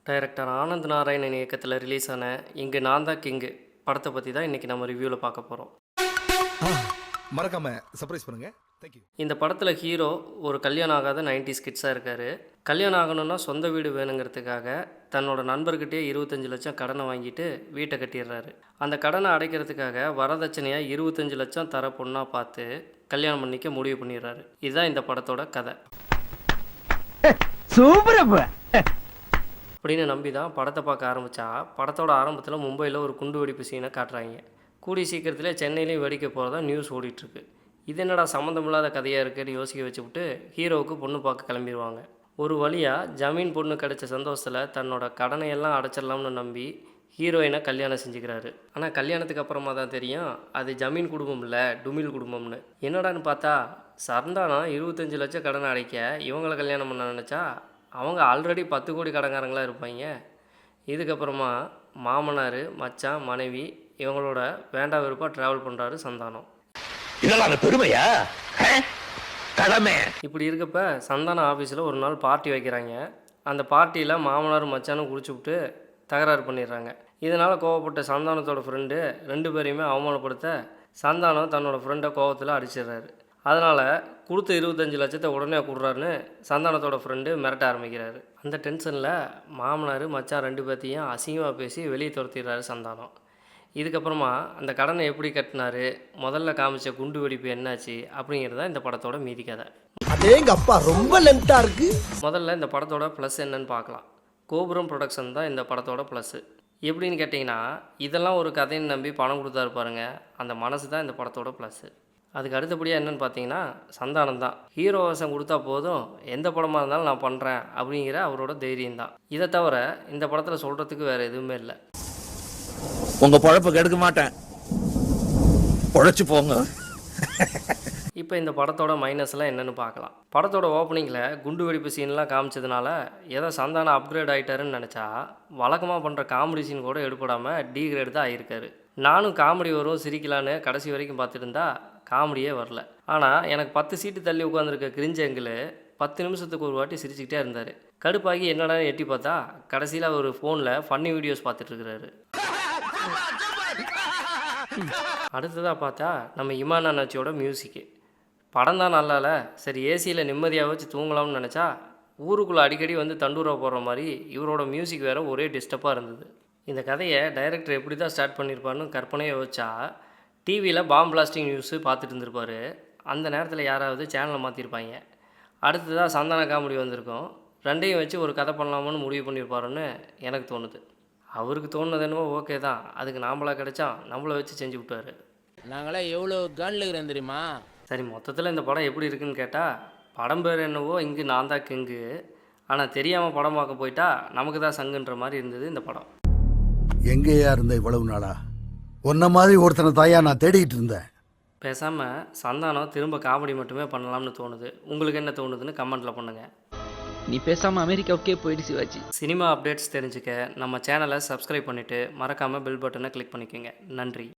Director Anand Narayanan இயக்கத்தில் release ஆன இங்கு நான் தான் கிங்கு படத்தை பற்றி தான் இன்றைக்கி நம்ம ரிவ்யூவில் பார்க்க போகிறோம். மறக்காம சர்ப்ரைஸ் பண்ணுங்க. தேங்க்யூ. இந்த படத்தில் ஹீரோ ஒரு கல்யாணம் ஆகாத 90s கிட்ஸாக இருக்கார். கல்யாணம் ஆகணும்னா சொந்த வீடு வேணுங்கிறதுக்காக தன்னோட நண்பர்கிட்டே 25 லட்சம் கடனை வாங்கிட்டு வீட்டை கட்டிடுறாரு. அந்த கடனை அடைக்கிறதுக்காக வரதட்சணையாக 25 லட்சம் தர பொண்ணாக பார்த்து கல்யாணம் பண்ணிக்க முடிவு பண்ணிடுறாரு. இதுதான் இந்த படத்தோட கதை. அப்படின்னு நம்பி தான் படத்தை பார்க்க ஆரம்பித்தா படத்தோட ஆரம்பத்தில் மும்பையில் ஒரு குண்டு வெடிப்பு சீனை காட்டுறாங்க. கூடிய சீக்கிரத்தில் சென்னையிலையும் வெடிக்க போகிறதா நியூஸ் ஓடிட்டுருக்கு. இது என்னடா சம்மந்தமில்லாத கதையாக இருக்குன்னு யோசிக்க வச்சுவிட்டு ஹீரோவுக்கு பொண்ணு பார்க்க கிளம்பிடுவாங்க. ஒரு வழியாக ஜமீன் பொண்ணு கிடைச்ச சந்தோஷத்தில் தன்னோட கடனையெல்லாம் அடைச்சிடலாம்னு நம்பி ஹீரோயினை கல்யாணம் செஞ்சுக்கிறாரு. ஆனால் கல்யாணத்துக்கு அப்புறமா தான் தெரியும் அது ஜமீன் குடும்பம் இல்லை, டுமில் குடும்பம்னு. என்னடான்னு பார்த்தா சந்தானம் 25 லட்சம் கடனை அடைக்க இவங்களை கல்யாணம் பண்ண நினச்சா அவங்க ஆல்ரெடி 10 கோடி கடன்காரங்களாக இருப்பாங்க. இதுக்கப்புறமா மாமனார், மச்சான், மனைவி இவங்களோட வேண்டா வெறுப்பாக ட்ராவல் பண்ணுறாரு சந்தானம். இதெல்லாம் பெருமையா? கடமை. இப்படி இருக்கப்ப சந்தானம் ஆஃபீஸில் ஒரு நாள் பார்ட்டி வைக்கிறாங்க. அந்த பார்ட்டியில் மாமனார் மச்சானும் குடிச்சு விட்டு தகராறு பண்ணிடுறாங்க. இதனால் கோவப்பட்ட சந்தானத்தோட ஃப்ரெண்டு 2 பேரையுமே அவமானப்படுத்த சந்தானம் தன்னோட ஃப்ரெண்டை கோவத்தில் அடிச்சிடுறாரு. அதனால் கொடுத்த 25 லட்சத்தை உடனே கொடுறாருன்னு சந்தானத்தோட ஃப்ரெண்டு மிரட்ட ஆரம்பிக்கிறாரு. அந்த டென்ஷனில் மாமனார் மச்சான் 2 பேர்த்தையும் அசிங்கமாக பேசி வெளியே துரத்திடுறாரு சந்தானம். இதுக்கப்புறமா அந்த கடனை எப்படி கட்டினாரு, முதல்ல காமிச்ச குண்டு வெடிப்பு என்னாச்சு அப்படிங்கிறத இந்த படத்தோட மீதி கதை. அதேங்கப்பா ரொம்ப லென்த்தாக இருக்குது. முதல்ல இந்த படத்தோட ப்ளஸ் என்னன்னு பார்க்கலாம். கோபுரம் ப்ரொடக்ஷன் தான் இந்த படத்தோட ப்ளஸ்ஸு. எப்படின்னு கேட்டிங்கன்னா இதெல்லாம் ஒரு கதைன்னு நம்பி பணம் கொடுத்தாரு பாருங்க, அந்த மனசு தான் இந்த படத்தோட ப்ளஸ்ஸு. அதுக்கு அடுத்தபடியாக என்னென்னு பார்த்தீங்கன்னா சந்தானம் தான். ஹீரோ வேஷம் கொடுத்தா போதும், எந்த படமாக இருந்தாலும் நான் பண்ணுறேன் அப்படிங்கிற அவரோட தைரியம் தான். இதை தவிர இந்த படத்தில் சொல்கிறதுக்கு வேறு எதுவுமே இல்லை. உங்கள் பழப்பை கெடுக்க மாட்டேன், உழைச்சி போங்க. இப்போ இந்த படத்தோட மைனஸ்லாம் என்னென்னு பார்க்கலாம். படத்தோட ஓப்பனிங்கில் குண்டு வெடிப்பு சீன்லாம் காமிச்சதுனால ஏதோ சந்தானம் அப்கிரேட் ஆகிட்டாருன்னு நினச்சா வழக்கமாக பண்ணுற காமெடி சீன் கூட எடுப்படாமல் டீக்ரேட் தான் ஆகியிருக்காரு. நானும் காமெடி வரும் சிரிக்கலான்னு கடைசி வரைக்கும் பார்த்துட்டு இருந்தா காமெடியே வரல. ஆனால் எனக்கு 10 சீட்டு தள்ளி உட்காந்துருக்க கிரிஞ்சங்கில் 10 நிமிஷத்துக்கு ஒரு வாட்டி சிரிச்சுக்கிட்டே இருந்தார். கடுப்பாகி என்னடா எட்டி பார்த்தா கடைசியில் ஒரு ஃபோனில் ஃபன்னி வீடியோஸ் பார்த்துட்ருக்கிறாரு. அடுத்ததாக பார்த்தா நம்ம இமான் அண்ணாச்சியோட மியூசிக்கு. படம் தான் நல்லால, சரி ஏசியில் நிம்மதியாக வச்சு தூங்கலாம்னு நினச்சா ஊருக்குள்ளே அடிக்கடி வந்து தண்டூரா போடுற மாதிரி இவரோட மியூசிக் வேறு ஒரே டிஸ்டர்பாக இருந்தது. இந்த கதையை டைரக்டர் எப்படி தான் ஸ்டார்ட் பண்ணியிருப்பாருன்னு கற்பனையை வச்சா டிவியில் பாம் பிளாஸ்டிங் நியூஸு பார்த்துட்டு இருந்திருப்பார். அந்த நேரத்தில் யாராவது சேனலை மாற்றிருப்பாங்க. அடுத்ததாக சந்தான காமெடி வந்திருக்கும். ரெண்டையும் வச்சு ஒரு கதை பண்ணலாமான்னு முடிவு பண்ணியிருப்பாருன்னு எனக்கு தோணுது. அவருக்கு தோணுது என்னவோ ஓகே தான், அதுக்கு நாம்பளாக கிடைச்சா நம்மளை வச்சு செஞ்சு விட்டார். நாங்களே எவ்வளோ கன்ல இருக்கிறேன் தெரியுமா? சரி, மொத்தத்தில் இந்த படம் எப்படி இருக்குன்னு கேட்டால் படம் பேர் என்னவோ இங்கு நான் தான் கிங்கு, ஆனால் தெரியாமல் படம் பார்க்க போயிட்டா நமக்கு தான் சங்குன்ற மாதிரி இருந்தது இந்த படம். எங்கேயா இருந்த இவ்வளவு நாளா? உன்ன மாதிரி ஒருத்தனை தாயா நான் தேடிக்கிட்டு இருந்தேன். பேசாமல் சந்தானம் திரும்ப காமெடி மட்டுமே பண்ணலாம்னு தோணுது. உங்களுக்கு என்ன தோணுதுன்னு கமெண்ட்டில் பண்ணுங்கள். நீ பேசாமல் அமெரிக்காவுக்கே போயிட்டு சிவாஜி. சினிமா அப்டேட்ஸ் தெரிஞ்சுக்க நம்ம சேனலை சப்ஸ்கிரைப் பண்ணிவிட்டு மறக்காமல் பெல் பட்டனை கிளிக் பண்ணிக்கோங்க. நன்றி.